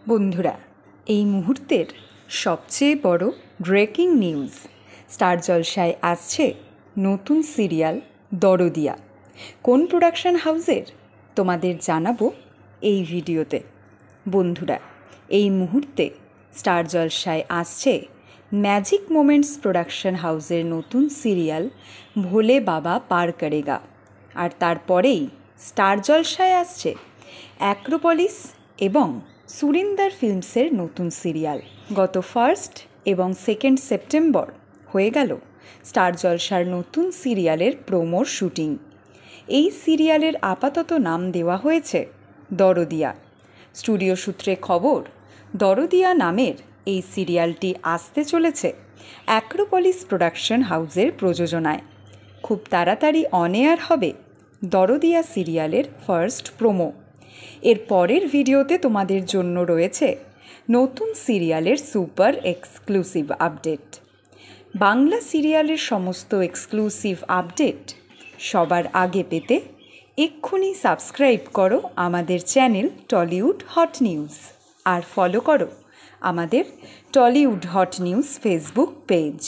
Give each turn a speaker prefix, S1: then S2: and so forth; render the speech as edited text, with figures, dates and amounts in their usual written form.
S1: বন্ধুরা, এই মুহূর্তের সবচেয়ে বড় ব্রেকিং নিউজ, স্টার জলসায় আসছে নতুন সিরিয়াল দরদিয়া। কোন প্রোডাকশন হাউসের তোমাদের জানাবো এই ভিডিওতে। বন্ধুরা, এই মুহূর্তে স্টার জলসায় আসছে ম্যাজিক মোমেন্টস প্রোডাকশন হাউসের নতুন সিরিয়াল ভোলে বাবা পার করেগা। আর তারপরেই স্টার জলসায় আসছে অ্যাক্রোপলিস এবং সুরিন্দর ফিল্মসের নতুন সিরিয়াল। গত 1 এবং 2 সেপ্টেম্বর হয়ে গেল স্টার জলসার নতুন সিরিয়ালের প্রোমোর শুটিং। এই সিরিয়ালের আপাতত নাম দেওয়া হয়েছে দরদিয়া। স্টুডিও সূত্রে খবর, দরদিয়া নামের এই সিরিয়ালটি আসতে চলেছে অ্যাক্রোপলিস প্রোডাকশন হাউসের প্রযোজনায়। খুব তাড়াতাড়ি অন এয়ার হবে দরদিয়া সিরিয়ালের ফার্স্ট প্রোমো। এর পরের ভিডিওতে তোমাদের জন্য রয়েছে নতুন সিরিয়ালের সুপার এক্সক্লুসিভ আপডেট। বাংলা সিরিয়ালের সমস্ত এক্সক্লুসিভ আপডেট সবার আগে পেতে এক্ষুনি সাবস্ক্রাইব করো আমাদের চ্যানেল টলিউড হট নিউজ, আর ফলো করো আমাদের Tollywood hot news Facebook page.